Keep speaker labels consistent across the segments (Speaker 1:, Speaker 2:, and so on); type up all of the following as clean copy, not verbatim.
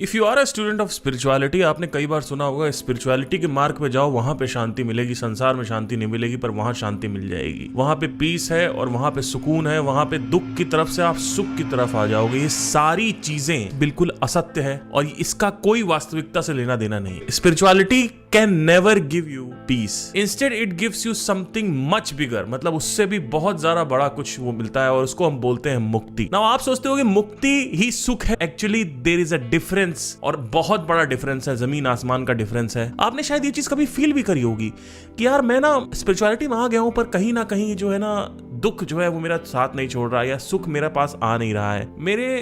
Speaker 1: If you are a student of spirituality, आपने कई बार सुना होगा स्पिरिचुअलिटी के मार्ग पे जाओ, वहां पे शांति मिलेगी। संसार में शांति नहीं मिलेगी, पर वहां शांति मिल जाएगी। वहां पे पीस है और वहां पे सुकून है। वहां पे दुख की तरफ से आप सुख की तरफ आ जाओगे। ये सारी चीजें बिल्कुल असत्य है और इसका कोई वास्तविकता से लेना देना नहीं है। Spirituality can never give you peace, instead it gives you something much bigger, मतलब उससे भी बहुत ज्यादा बड़ा कुछ वो मिलता है और उसको हम बोलते हैं मुक्ति। नाउ आप सोचते हो कि मुक्ति ही सुख है। Actually there is a difference, और बहुत बड़ा डिफरेंस है, जमीन आसमान का डिफरेंस है। आपने शायद ये चीज कभी फील भी करी होगी कि यार मैं ना स्पिरिचुअलिटी में आ गया हूं, पर कहीं ना कहीं जो है ना दुख जो है वो मेरा साथ नहीं छोड़ रहा, या सुख मेरे पास आ नहीं रहा है। मेरे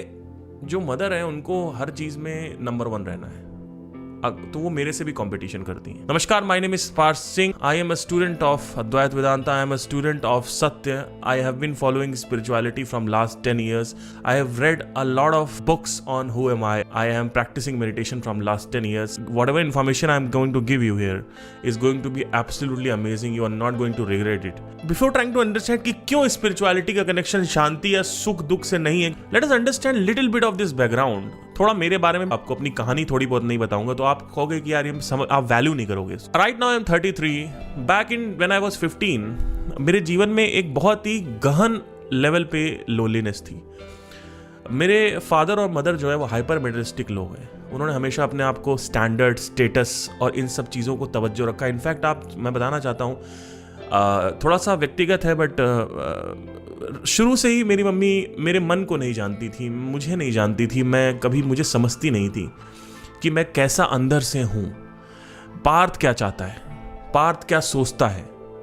Speaker 1: जो मदर है उनको हर चीज में नंबर 1 रहना है, तो वो मेरे से भी कंपटीशन करती हैं। नमस्कार, my name is Parth Singh. I am a student of Advaita Vedanta. I am a student of सत्य। I have been following spirituality from last 10 years. I have read a lot of books on who am I. I am practicing meditation from last 10 years. Whatever information I am going to give you here is going to be absolutely amazing. You are not going to regret it. Before trying to understand कि क्यों spirituality का connection शांति या सुख दुख से नहीं है, let us understand little bit of this background. थोड़ा मेरे बारे में आपको अपनी कहानी थोड़ी बहुत नहीं बताऊंगा तो आप कहोगे कि यार ये आप वैल्यू नहीं करोगे। Right now I am 33। Back in when I was 15, मेरे जीवन में एक बहुत ही गहन लेवल पे लोनलीनेस थी। मेरे फादर और मदर जो है वो हाइपर मेटेरियलिस्टिक लोग हैं। उन्होंने हमेशा अपने आप को स्टैंडर्ड, स्टेटस और इन सब चीज़ों को तवज्जो रखा। इनफैक्ट मैं बताना चाहता हूँ, थोड़ा सा व्यक्तिगत है, बट शुरू से ही मेरी मम्मी मेरे मन को नहीं जानती थी, मुझे नहीं जानती थी, मैं कभी मुझे समझती नहीं थी कि मैं कैसा अंदर से हूँ। पार्थ क्या चाहता है, पार्थ क्या सोचता है,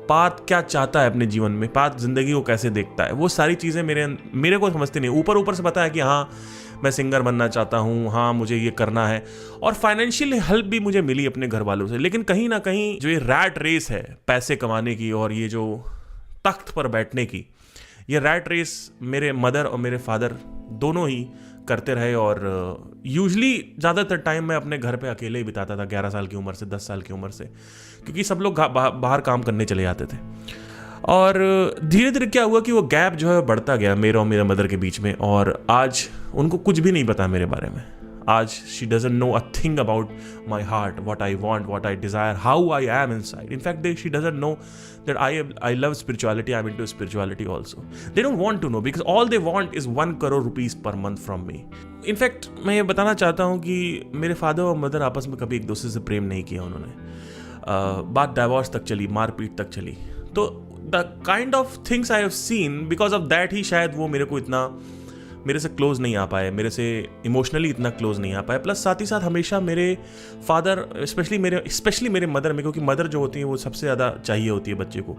Speaker 1: पार्थ क्या चाहता है अपने जीवन में, पार्थ जिंदगी को कैसे देखता है, वो सारी चीज़ें मेरे को समझती नहीं। ऊपर ऊपर से पता है कि हाँ मैं सिंगर बनना चाहता हूँ, हाँ मुझे ये करना है, और फाइनेंशियल हेल्प भी मुझे मिली अपने घर वालों से। लेकिन कहीं ना कहीं जो ये रैट रेस है पैसे कमाने की और ये जो तख्त पर बैठने की, ये रैट रेस मेरे मदर और मेरे फादर दोनों ही करते रहे। और यूजली ज़्यादातर टाइम मैं अपने घर पे अकेले ही बिताता था, 11 साल की उम्र से, 10 साल की उम्र से, क्योंकि सब लोग बाहर काम करने चले जाते थे। और धीरे धीरे क्या हुआ कि वो गैप जो है बढ़ता गया मेरे और मेरे मदर के बीच में, और आज उनको कुछ भी नहीं पता मेरे बारे में। आज she doesn't know a thing about my heart, what I want, what I Dzire, how I am inside. In fact she doesn't know that I love spirituality, I'm into spirituality also. They don't want to know because all they want is 1 crore rupees per month from me. In fact मैं ये बताना चाहता हूँ कि मेरे father और mother आपस में कभी एक दूसरे से प्रेम नहीं किया उन्होंने। बात डाइवोर्स तक चली, मारपीट तक चली। तो the kind of things I have seen, because of that he शायद वो मेरे को इतना मेरे से क्लोज नहीं आ पाए, मेरे से इमोशनली इतना क्लोज नहीं आ पाए। प्लस साथ ही साथ हमेशा मेरे फादर, स्पेशली मेरे मदर में, क्योंकि मदर जो होती है वो सबसे ज़्यादा चाहिए होती है बच्चे को,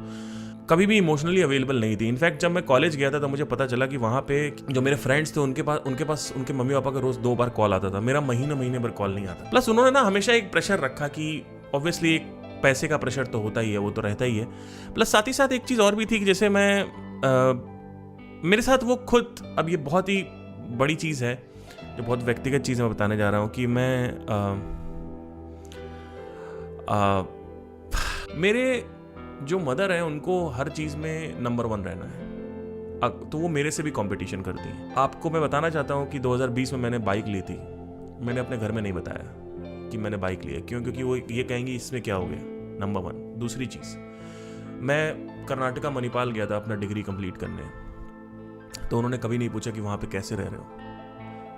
Speaker 1: कभी भी इमोशनली अवेलेबल नहीं थी। इनफैक्ट जब मैं कॉलेज गया था तो मुझे पता चला कि वहाँ पे जो मेरे फ्रेंड्स थे उनके पास उनके मम्मी पापा का रोज़ 2 बार कॉल आता था, मेरा महीने भर कॉल नहीं आता। प्लस उन्होंने ना हमेशा एक प्रेशर रखा कि ऑब्वियसली एक पैसे का प्रेशर तो होता ही है, वो तो रहता ही है। प्लस साथ ही साथ एक चीज़ और भी थी कि जैसे मैं मेरे साथ वो खुद, अब ये बहुत ही बड़ी चीज़ है, जो बहुत व्यक्तिगत चीज़ मैं बताने जा रहा हूँ कि मैं मेरे जो मदर हैं उनको हर चीज़ में नंबर 1 रहना है, तो वो मेरे से भी कंपटीशन करती हैं। आपको मैं बताना चाहता हूँ कि 2020 में मैंने बाइक ली थी। मैंने अपने घर में नहीं बताया कि मैंने बाइक ली है, क्योंकि वो ये कहेंगे इसमें क्या हो गया, नंबर 1। दूसरी चीज़, मैं कर्नाटका मणिपाल गया था अपना डिग्री कंप्लीट करने, तो उन्होंने कभी नहीं पूछा कि वहाँ पे कैसे रह रहे हो,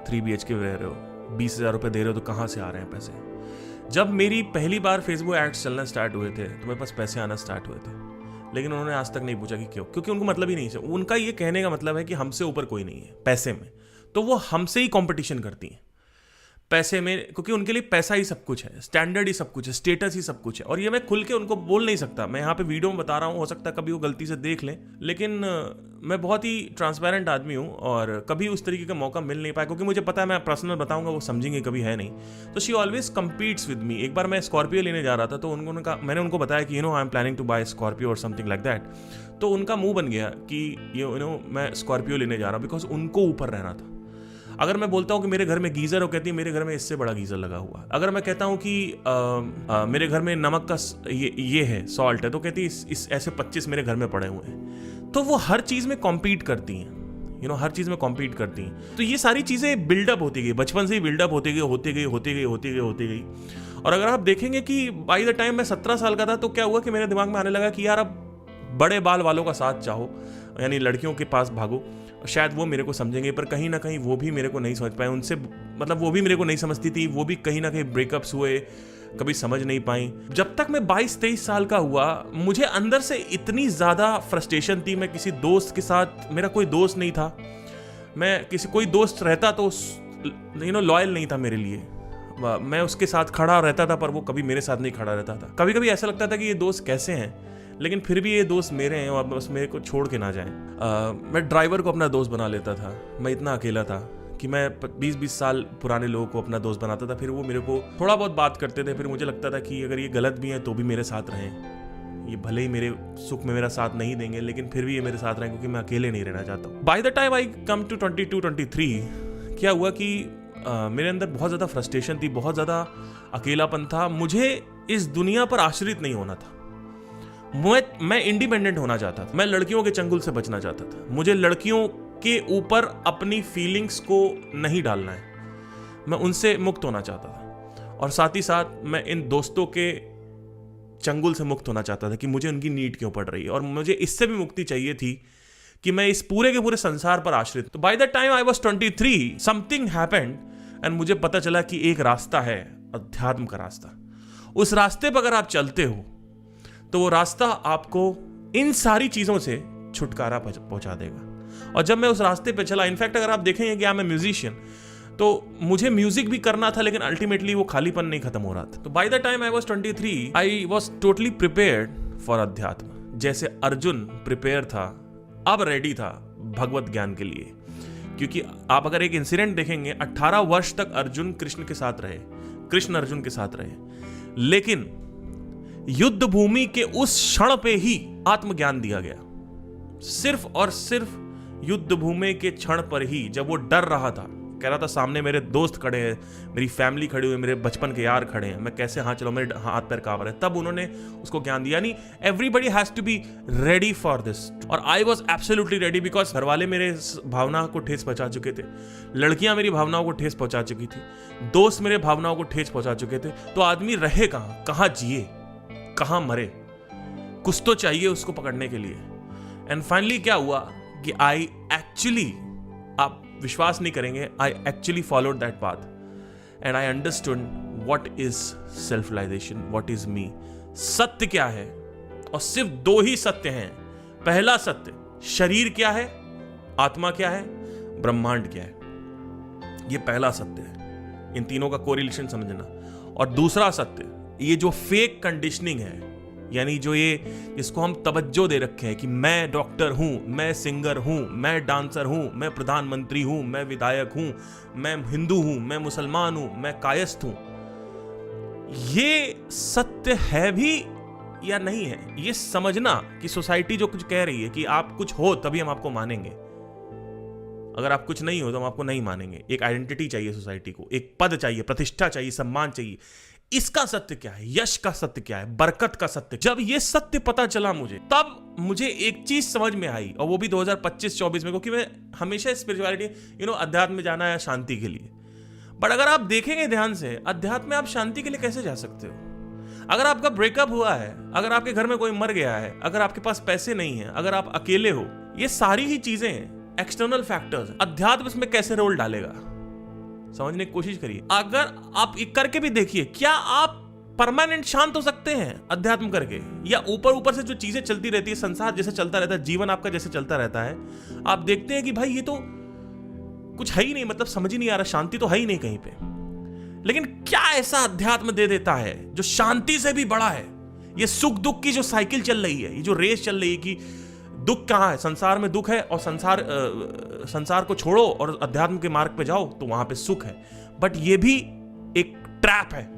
Speaker 1: 3 BHK रह रहे हो, 20,000 रुपये दे रहे हो तो कहाँ से आ रहे हैं पैसे। जब मेरी पहली बार फेसबुक एड्स चलना स्टार्ट हुए थे तो मेरे पास पैसे आना स्टार्ट हुए थे, लेकिन उन्होंने आज तक नहीं पूछा कि क्यों, क्योंकि उनको मतलब ही नहीं है। उनका ये कहने का मतलब है कि हमसे ऊपर कोई नहीं है पैसे में, तो वो हमसे ही कॉम्पिटिशन करती हैं पैसे में, क्योंकि उनके लिए पैसा ही सब कुछ है, स्टैंडर्ड ही सब कुछ है, स्टेटस ही सब कुछ है। और ये मैं खुल के उनको बोल नहीं सकता, मैं यहाँ पे वीडियो में बता रहा हूँ, हो सकता है कभी वो गलती से देख लें, लेकिन मैं बहुत ही ट्रांसपेरेंट आदमी हूँ और कभी उस तरीके का मौका मिल नहीं पाया, क्योंकि मुझे पता है मैं पर्सनल बताऊंगा वो समझेंगे कभी है नहीं। तो she always competes with me. एक बार मैं स्कॉर्पियो लेने जा रहा था, तो उन्होंने कहा, मैंने उनको बताया कि I am planning to buy Scorpio और समथिंग लाइक दैट। तो उनका मुंह बन गया कि मैं स्कॉर्पियो लेने जा रहा हूँ, बिकॉज उनको ऊपर रहना था। अगर मैं बोलता हूँ कि मेरे घर में गीज़र हो, कहती है मेरे घर में इससे बड़ा गीज़र लगा हुआ। अगर मैं कहता हूँ कि मेरे घर में नमक का ये है, सॉल्ट है, तो कहती है इस ऐसे 25 मेरे घर में पड़े हुए हैं। तो वो हर चीज़ में कॉम्पीट करती हैं। हर चीज़ में कॉम्पीट करती हैं। तो ये सारी चीज़ें बिल्डअप होती गई, बचपन से ही बिल्डअप होती गई। और अगर आप देखेंगे कि बाय द टाइम मैं 17 साल का था तो क्या हुआ कि मेरे दिमाग में आने लगा कि यार अब बड़े बाल वालों का साथ चाहो, यानी लड़कियों के पास भागो, शायद वो मेरे को समझेंगे। पर कहीं ना कहीं वो भी मेरे को नहीं समझ पाए, उनसे मतलब वो भी मेरे को नहीं समझती थी, वो भी कहीं ना कहीं ब्रेकअप्स हुए, कभी समझ नहीं पाई। जब तक मैं 22-23 साल का हुआ, मुझे अंदर से इतनी ज़्यादा फ्रस्ट्रेशन थी। मैं किसी दोस्त के साथ, मेरा कोई दोस्त नहीं था, कोई दोस्त रहता तो लॉयल नहीं था मेरे लिए, मैं उसके साथ खड़ा रहता था पर वो कभी मेरे साथ नहीं खड़ा रहता था। कभी कभी ऐसा लगता था कि ये दोस्त कैसे हैं, लेकिन फिर भी ये दोस्त मेरे हैं और बस मेरे को छोड़ के ना जाएं। मैं ड्राइवर को अपना दोस्त बना लेता था। मैं इतना अकेला था कि मैं 20-20 साल पुराने लोगों को अपना दोस्त बनाता था। फिर वो मेरे को थोड़ा बहुत बात करते थे, फिर मुझे लगता था कि अगर ये गलत भी हैं तो भी मेरे साथ रहें, ये भले ही मेरे सुख में मेरा साथ नहीं देंगे लेकिन फिर भी ये मेरे साथ रहें, क्योंकि मैं अकेले नहीं रहना चाहता हूँ। By the time I come to 22-23 क्या हुआ कि मेरे अंदर बहुत ज़्यादा फ्रस्ट्रेशन थी, बहुत ज़्यादा अकेलापन था। मुझे इस दुनिया पर आश्रित नहीं होना था, मैं इंडिपेंडेंट होना चाहता था। मैं लड़कियों के चंगुल से बचना चाहता था। मुझे लड़कियों के ऊपर अपनी फीलिंग्स को नहीं डालना है, मैं उनसे मुक्त होना चाहता था। और साथ ही साथ मैं इन दोस्तों के चंगुल से मुक्त होना चाहता था कि मुझे उनकी नीड क्यों पड़ रही है, और मुझे इससे भी मुक्ति चाहिए थी कि मैं इस पूरे के पूरे संसार पर आश्रित। तो bye the time I was 23 something happened and मुझे पता चला कि एक रास्ता है, अध्यात्म का रास्ता। उस रास्ते पर अगर आप चलते हो तो वो रास्ता आपको इन सारी चीजों से छुटकारा पहुंचा देगा। और जब मैं उस रास्ते पे चला, इनफैक्ट अगर आप देखेंगे कि आई एम ए म्यूजिशियन, तो मुझे म्यूजिक भी करना था, लेकिन अल्टीमेटली वो खालीपन नहीं खत्म हो रहा था। तो bye the time I was 23 I was totally prepared for अध्यात्म। जैसे अर्जुन प्रिपेयर था, अब रेडी था भगवत ज्ञान के लिए। क्योंकि आप अगर एक इंसिडेंट देखेंगे, 18 वर्ष तक अर्जुन कृष्ण के साथ रहे, कृष्ण अर्जुन के साथ रहे, लेकिन युद्ध भूमि के उस क्षण पे ही आत्मज्ञान दिया गया। सिर्फ और सिर्फ युद्ध भूमि के क्षण पर ही, जब वो डर रहा था, कह रहा था सामने मेरे दोस्त खड़े हैं, मेरी फैमिली खड़ी हुई, मेरे बचपन के यार खड़े हैं, मैं कैसे हाथ चलाऊं, मेरे हाथ पैर कांप रहे हैं, तब उन्होंने उसको ज्ञान दिया। यानी everybody has to be ready for this, और I was absolutely ready. Because घर वाले मेरे भावना को ठेस पहुंचा चुके थे, लड़कियां मेरी भावनाओं को ठेस पहुंचा चुकी थी, दोस्त मेरे भावनाओं को ठेस पहुंचा चुके थे। तो आदमी रहे कहां जिए, कहां मरे, कुछ तो चाहिए उसको पकड़ने के लिए। एंड फाइनली क्या हुआ कि आई एक्चुअली, आप विश्वास नहीं करेंगे, I actually followed that path and I understood what is self realisation, what is me. सत्य क्या है, और सिर्फ 2 ही सत्य हैं। पहला सत्य, शरीर क्या है, आत्मा क्या है, ब्रह्मांड क्या है, ये पहला सत्य है। इन तीनों का कोरिलेशन समझना। और दूसरा सत्य, ये जो फेक कंडीशनिंग है, यानी जो ये इसको हम तवज्जो दे रखे हैं कि मैं डॉक्टर हूं, मैं सिंगर हूं, मैं डांसर हूं, मैं प्रधानमंत्री हूं, मैं विधायक हूं, मैं हिंदू हूं, मैं मुसलमान हूं, मैं कायस्थ हूं, ये सत्य है भी या नहीं है, ये समझना कि सोसाइटी जो कुछ कह रही है कि आप कुछ हो तभी हम आपको मानेंगे, अगर आप कुछ नहीं हो तो हम आपको नहीं मानेंगे। एक आइडेंटिटी चाहिए सोसाइटी को, एक पद चाहिए, प्रतिष्ठा चाहिए, सम्मान चाहिए। इसका सत्य क्या है, यश का सत्य क्या है, बरकत का सत्य। जब ये सत्य पता चला मुझे, तब मुझे एक चीज समझ में आई, और वो भी 2025-24 में, क्योंकि मैं हमेशा स्पिरिचुअलिटी अध्यात्म में जाना है शांति के लिए। बट अगर आप देखेंगे ध्यान से, अध्यात्म में आप शांति के लिए कैसे जा सकते हो? अगर आपका ब्रेकअप हुआ है, अगर आपके घर में कोई मर गया है, अगर आपके पास पैसे नहीं है, अगर आप अकेले हो, ये सारी ही चीजें एक्सटर्नल फैक्टर्स, अध्यात्म इसमें कैसे रोल डालेगा, समझने की कोशिश करिए। अगर आप करके भी देखिए, क्या आप परमानेंट शांत हो सकते हैं अध्यात्म करके, या ऊपर ऊपर से जो चीजें चलती रहती है, संसार जैसे चलता रहता है, जीवन आपका जैसे चलता रहता है, आप देखते हैं कि भाई ये तो कुछ है ही नहीं, मतलब समझ ही नहीं आ रहा, शांति तो है ही नहीं कहीं पे। लेकिन क्या ऐसा अध्यात्म दे देता है जो शांति से भी बड़ा है? ये सुख दुख की जो साइकिल चल रही है, ये जो रेस चल रही है कि दुख कहाँ है, संसार में दुख है, और संसार को छोड़ो और अध्यात्म के मार्ग पे जाओ तो वहां पे सुख है। बट ये भी एक ट्रैप है,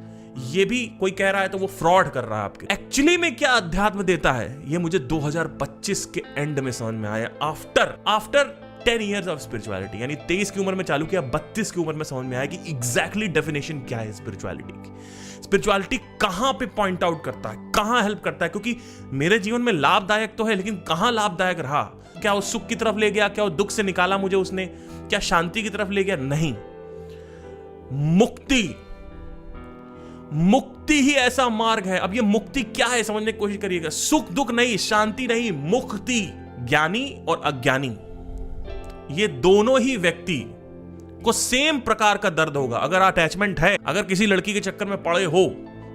Speaker 1: ये भी कोई कह रहा है तो वो फ्रॉड कर रहा है आपके। एक्चुअली में क्या अध्यात्म देता है, ये मुझे 2025 के एंड में समझ में आया, आफ्टर 10 years ऑफ स्पिरिचुअलिटी। यानी 23 की उम्र में चालू किया, 32 की उम्र में समझ में आया कि एग्जैक्टली डेफिनेशन क्या है स्पिरिचुअलिटी की। स्पिरिचुअलिटी कहां पे पॉइंट आउट करता है, कहां हेल्प करता है, क्योंकि मेरे जीवन में लाभदायक तो है, लेकिन कहां लाभदायक रहा क्या वो सुख की तरफ ले गया? क्या वो दुख से निकाला मुझे उसने? क्या शांति की तरफ ले गया? नहीं। मुक्ति, मुक्ति ही ऐसा मार्ग है। अब ये मुक्ति क्या है समझने की कोशिश करिएगा। सुख दुख नहीं, शांति नहीं, मुक्ति। ज्ञानी और अज्ञानी, ये दोनों ही व्यक्ति को सेम प्रकार का दर्द होगा। अगर अटैचमेंट है, अगर किसी लड़की के चक्कर में पड़े हो,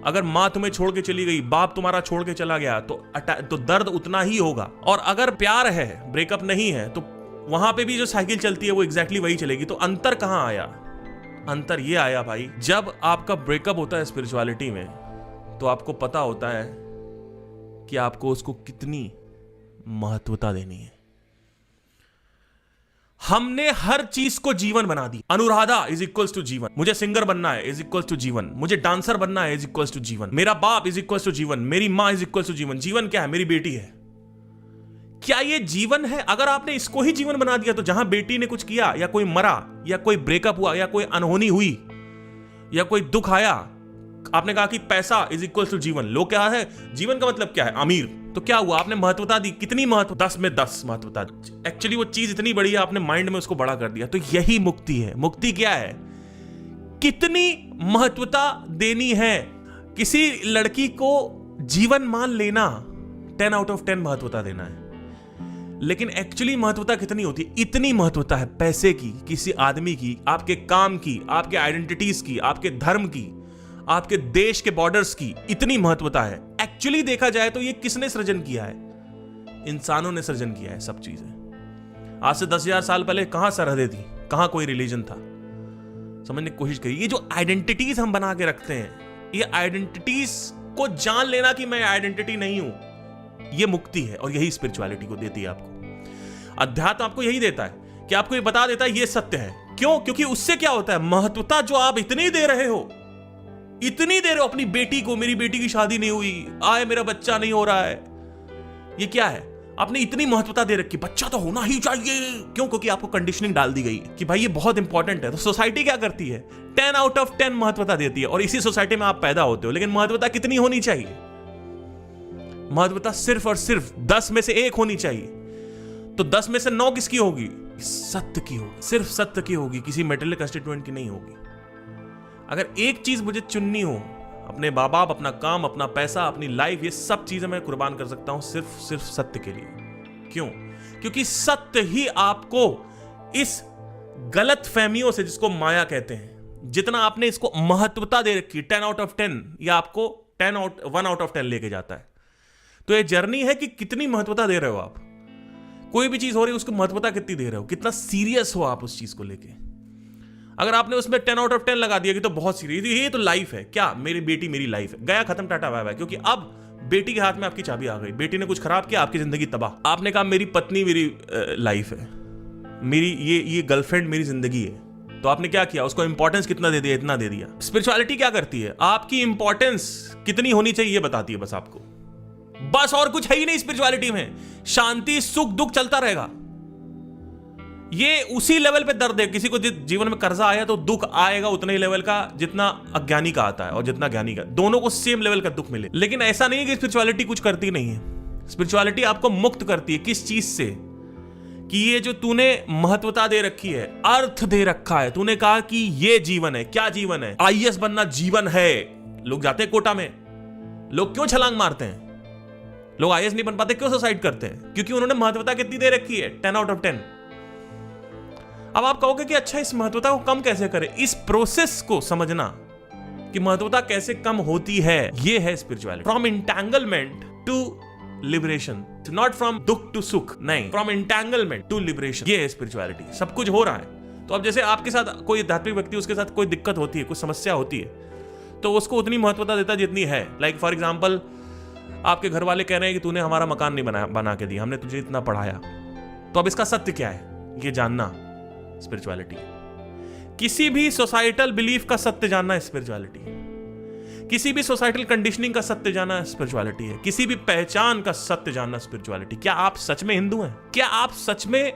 Speaker 1: अगर माँ तुम्हें छोड़ के चली गई, बाप तुम्हारा छोड़ के चला गया, तो दर्द उतना ही होगा। और अगर प्यार है, ब्रेकअप नहीं है, तो वहां पे भी जो साइकिल चलती है वो एग्जैक्टली वही चलेगी। तो अंतर कहां आया? अंतर ये आया भाई, जब आपका ब्रेकअप होता है स्पिरिचुअलिटी में, तो आपको पता होता है कि आपको उसको कितनी महत्वता देनी है। हमने हर चीज को जीवन बना दी। अनुराधा इज इक्वल्स टू जीवन, मुझे सिंगर बनना है इज इक्वल्स टू जीवन, मुझे डांसर बनना है इज इक्वल्स टू जीवन, मेरा बाप इज इक्वल्स टू जीवन, मेरी मां इज इक्वल्स टू जीवन। जीवन क्या है? मेरी बेटी है। क्या ये जीवन है? अगर आपने इसको ही जीवन बना दिया, तो जहां बेटी ने कुछ किया, या कोई मरा, या कोई ब्रेकअप हुआ, या कोई अनहोनी हुई, या कोई दुख आया, आपने कहा कि पैसा इज इक्वल टू जीवन। लोग क्या है, जीवन का मतलब क्या है? अमीर। तो क्या हुआ? आपने महत्वता दी। कितनी महत्व? 10 में 10 महत्वता। एक्चुअली वो चीज इतनी बड़ी है, आपने माइंड में उसको बड़ा कर दिया। तो यही मुक्ति है। मुक्ति क्या है? कितनी महत्वता देनी है। किसी लड़की को जीवन मान लेना, 10 आउट ऑफ 10 महत्वता देना है। लेकिन एक्चुअली महत्वता कितनी होती है? इतनी महत्वता है पैसे की, किसी आदमी की, आपके काम की, आपके आइडेंटिटीज की, आपके धर्म की, आपके देश के बॉर्डर्स की, इतनी महत्वता है। एक्चुअली देखा जाए तो ये किसने सृजन किया है? इंसानों ने सृजन किया है सब चीजें। आज से 10,000 साल पहले कहां सरहदें थी? कहां कोई रिलीजन था? समझने की कोशिश करिए। ये जो आइडेंटिटीज हम बना के रखते हैं, ये आइडेंटिटीज को जान लेना कि मैं आइडेंटिटी नहीं हूं, ये मुक्ति है। और यही स्पिरिचुअलिटी को देती है आपको। अध्यात्म आपको यही देता है कि आपको ये बता देता है ये सत्य है। क्यों? क्योंकि उससे क्या होता है? महत्वता जो आप इतनी दे रहे हो, इतनी दे रहे हो अपनी बेटी को, मेरी बेटी की शादी नहीं हुई, आए मेरा बच्चा नहीं हो रहा है, ये क्या है? आपने इतनी महत्वता दे रखी, बच्चा तो होना ही चाहिए। क्यों? क्योंकि आपको कंडीशनिंग डाल दी गई कि भाई ये बहुत इंपॉर्टेंट है। तो सोसाइटी क्या करती है? 10 आउट ऑफ 10 महत्वता देती है। और इसी सोसाइटी में आप पैदा होते हो। लेकिन महत्वता कितनी होनी चाहिए? महत्वता सिर्फ और सिर्फ 10 में से 1 होनी चाहिए। तो 10 में से 9 किसकी होगी? सत्य की होगी, सिर्फ सत्य की होगी, किसी मेटेरियल कंस्टिट्यूएंट की नहीं होगी। अगर एक चीज मुझे चुननी हो, अपने माँ बाप, अपना काम, अपना पैसा, अपनी लाइफ, ये सब चीजें मैं कुर्बान कर सकता हूं सिर्फ सत्य के लिए। क्यों? क्योंकि सत्य ही आपको इस गलत फहमियों से, जिसको माया कहते हैं, जितना आपने इसको महत्वता दे रखी 10 आउट ऑफ 10, या आपको 1 आउट ऑफ 10 लेके जाता है। तो ये जर्नी है कि कितनी महत्वता दे रहे हो आप। कोई भी चीज हो रही है उसको महत्वता कितनी दे रहे हो, कितना सीरियस हो आप उस चीज को लेके। अगर आपने उसमें 10 आउट ऑफ 10 लगा दिया कि तो बहुत सीरियस, ये तो लाइफ है, क्या मेरी बेटी मेरी लाइफ है, गया खत्म, टाटा बाय बाय। क्योंकि अब बेटी के हाथ में आपकी चाबी आ गई। बेटी ने कुछ खराब किया, आपकी जिंदगी तबाह। आपने कहा मेरी पत्नी मेरी लाइफ है, मेरी ये गर्लफ्रेंड मेरी जिंदगी है। तो आपने क्या किया? उसको इंपॉर्टेंस कितना दे दिया? इतना दे दिया। स्पिरिचुअलिटी क्या करती है? आपकी इंपॉर्टेंस कितनी होनी चाहिए ये बताती है बस आपको। बस और कुछ है ही नहीं स्पिरिचुअलिटी में। शांति, सुख, दुख चलता रहेगा। ये उसी लेवल पे दर्द है। किसी को जीवन में कर्जा आया तो दुख आएगा उतने ही लेवल का जितना अज्ञानी का आता है और जितना ज्ञानी का। दोनों को सेम लेवल का दुख मिले। लेकिन ऐसा नहीं है कि स्पिरिचुअलिटी कुछ करती नहीं है। स्पिरिचुअलिटी आपको मुक्त करती है। किस चीज से? कि ये जो तूने महत्वता दे रखी है, अर्थ दे रखा है, तूने कहा कि ये जीवन है। क्या जीवन है? आईएएस बनना जीवन है। लोग जाते हैं कोटा में। लोग क्यों छलांग मारते हैं? लोग आईएएस नहीं बन पाते, क्यों सुसाइड करते हैं? क्योंकि उन्होंने महत्वता कितनी दे रखी है? 10 आउट ऑफ 10। अब आप कहोगे कि अच्छा इस महत्वता को कम कैसे करें? इस प्रोसेस को समझना कि महत्वता कैसे कम होती है, ये है spirituality. From entanglement to liberation, not from दुख टू सुख, नहीं, फ्रॉम इंटैंगलमेंट टू लिबरेशन, ये है स्पिरिचुअलिटी। सब कुछ हो रहा है। तो अब जैसे आपके साथ कोई आध्यात्मिक व्यक्ति, उसके साथ कोई दिक्कत होती है, कुछ समस्या होती है, तो उसको उतनी महत्वता देता जितनी है। लाइक फॉर एग्जाम्पल, आपके घर वाले कह रहे हैं कि तूने हमारा मकान नहीं बना के दिया, हमने तुझे इतना पढ़ाया। तो अब इसका सत्य क्या है, ये जानना स्पिरिचुअलिटी है। किसी भी सोसाइटल बिलीफ का सत्य जानना है स्पिरिचुअलिटी है। किसी भी सोसाइटल कंडीशनिंग का सत्य जानना स्पिरिचुअलिटी है। किसी भी पहचान का सत्य जानना स्पिरिचुअलिटी। क्या आप सच में हिंदू हैं? क्या आप सच में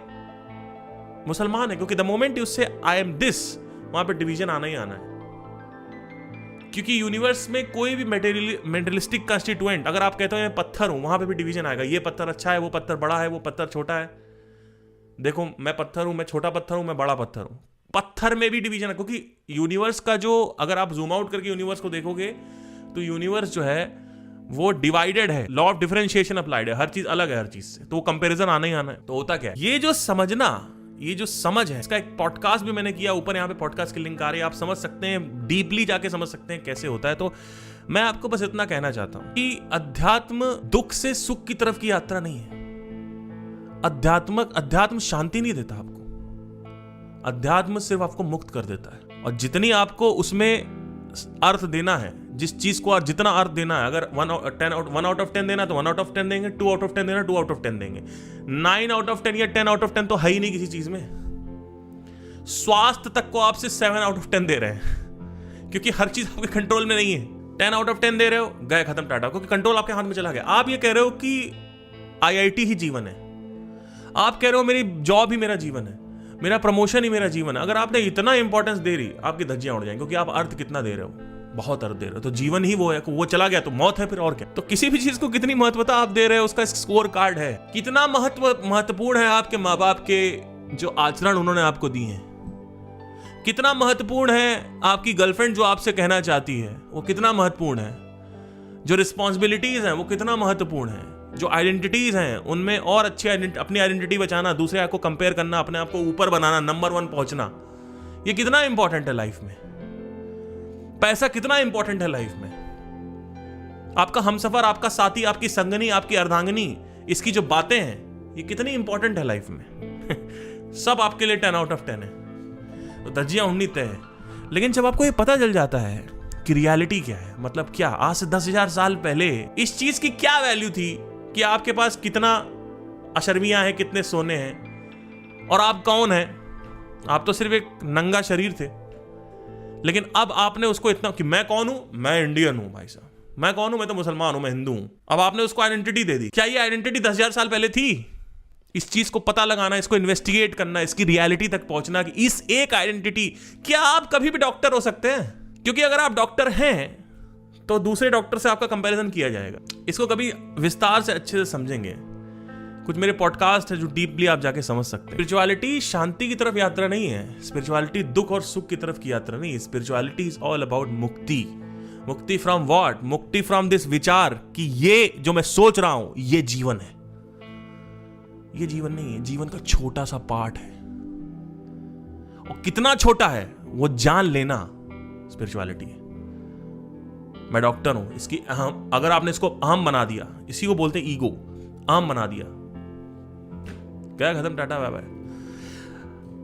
Speaker 1: मुसलमान हैं? क्योंकि द मोमेंट यू से आई एम दिस, वहां पे डिवीजन आना ही आना है। क्योंकि यूनिवर्स में कोई भी मेटेरियलिस्टिक कंस्टिट्यूएंट, अगर आप कहते हो मैं पत्थर हूं, वहां पे भी डिवीजन आएगा। ये पत्थर अच्छा है, वो पत्थर बड़ा है, वो पत्थर छोटा है। देखो मैं पत्थर हूं, मैं छोटा पत्थर हूं, मैं बड़ा पत्थर हूं। पत्थर में भी डिवीजन है, क्योंकि यूनिवर्स का जो, अगर आप जूम आउट करके यूनिवर्स को देखोगे तो यूनिवर्स जो है वो डिवाइडेड है, लॉ ऑफ डिफरेंशिएशन अप्लाइड है, हर चीज अलग है हर चीज से, तो वो कंपैरिजन आना ही आना है। तो होता क्या है, ये जो समझना, ये जो समझ है, इसका एक पॉडकास्ट भी मैंने किया, ऊपर यहाँ पे पॉडकास्ट की लिंक आ रही है, आप समझ सकते हैं, डीपली जाके समझ सकते हैं कैसे होता है। तो मैं आपको बस इतना कहना चाहता हूं कि अध्यात्म दुख से सुख की तरफ की यात्रा नहीं है। अध्यात्म शांति नहीं देता आपको, अध्यात्म सिर्फ आपको मुक्त कर देता है। और जितनी आपको उसमें अर्थ देना है, जिस चीज को जितना अर्थ देना है, अगर 1 आउट ऑफ 10 देना तो 1 आउट ऑफ 10 देंगे, 2 आउट ऑफ 10 देना 2 आउट ऑफ 10 देंगे, 9 आउट ऑफ 10 या 10 आउट ऑफ 10 तो है ही नहीं किसी चीज में। स्वास्थ्य तक को आपसे 7 आउट ऑफ 10 दे रहे हैं, क्योंकि हर चीज आपके कंट्रोल में नहीं है। 10 आउट ऑफ 10 दे रहे हो, गए खत्म टाटा, क्योंकि कंट्रोल आपके हाथ में चला गया। आप ये कह रहे हो कि IIT ही जीवन है, आप कह रहे हो मेरी जॉब ही मेरा जीवन है, मेरा प्रमोशन ही मेरा जीवन है। अगर आपने इतना इंपॉर्टेंस दे रही, आपकी धज्जियां उड़ जाएंगी, क्योंकि आप अर्थ कितना दे रहे हो, बहुत अर्थ दे रहे हो। तो जीवन ही वो है, वो चला गया तो मौत है, फिर और क्या। तो किसी भी चीज को कितनी महत्वता आप दे रहे हो, उसका स्कोर कार्ड है। कितना महत्वपूर्ण है आपके माँ बाप के जो आचरण उन्होंने आपको दिए हैं, कितना महत्वपूर्ण है आपकी गर्लफ्रेंड जो आपसे कहना चाहती है, वो कितना महत्वपूर्ण है। जो रिस्पॉन्सिबिलिटीज हैं वो कितना महत्वपूर्ण है। जो आइडेंटिटीज हैं उनमें और अच्छी अपनी आइडेंटिटी बचाना, दूसरे को कंपेयर करना, अपने आप को ऊपर बनाना, नंबर 1 पहुंचना, ये कितना इंपॉर्टेंट है लाइफ में। पैसा कितना इंपॉर्टेंट है लाइफ में। आपका हमसफर, आपका साथी, आपकी संगनी, आपकी अर्धांगिनी, इसकी जो बातें हैं ये कितनी इंपॉर्टेंट है लाइफ में। सब आपके लिए 10 आउट ऑफ 10 है, तो धज्जियां उड़नी तय है। लेकिन जब आपको ये पता चल जाता है कि रियलिटी क्या है, मतलब क्या आज से 10,000 साल पहले इस चीज की क्या वैल्यू थी कि आपके पास कितना अशर्मियां हैं, कितने सोने हैं, और आप कौन हैं। आप तो सिर्फ एक नंगा शरीर थे, लेकिन अब आपने उसको इतना कि मैं कौन हूं, मैं इंडियन हूं भाई साहब, मैं कौन हूं, मैं तो मुसलमान हूं, मैं हिंदू हूं। अब आपने उसको आइडेंटिटी दे दी। क्या ये आइडेंटिटी 10,000 साल पहले थी? इस चीज को पता लगाना, इसको इन्वेस्टिगेट करना, इसकी रियलिटी तक पहुंचना कि इस एक आइडेंटिटी, क्या आप कभी भी डॉक्टर हो सकते हैं? क्योंकि अगर आप डॉक्टर हैं तो दूसरे डॉक्टर से आपका कंपैरिजन किया जाएगा। इसको कभी विस्तार से अच्छे से समझेंगे, कुछ मेरे पॉडकास्ट है जो डीपली आप जाके समझ सकते हैं। स्पिरिचुअलिटी शांति की तरफ यात्रा नहीं है, स्पिरिचुअलिटी दुख और सुख की तरफ की यात्रा नहीं है। स्पिरिचुअलिटी इज ऑल अबाउट मुक्ति। मुक्ति फ्रॉम व्हाट? मुक्ति फ्रॉम दिस विचार कि ये जो मैं सोच रहा हूं ये जीवन है। ये जीवन नहीं है, जीवन का छोटा सा पार्ट है, और कितना छोटा है वो जान लेना स्पिरिचुअलिटी है। मैं डॉक्टर हूं, इसकी अहम, अगर आपने इसको अहम बना दिया, इसी को बोलते हैं ईगो, अहम बना दिया, क्या खत्म, टाटा बाय बाय।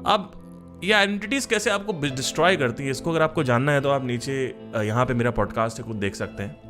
Speaker 1: अब ये आइडेंटिटीज कैसे आपको डिस्ट्रॉय करती है, इसको अगर आपको जानना है तो आप नीचे यहाँ पे मेरा पॉडकास्ट है, कुछ देख सकते हैं।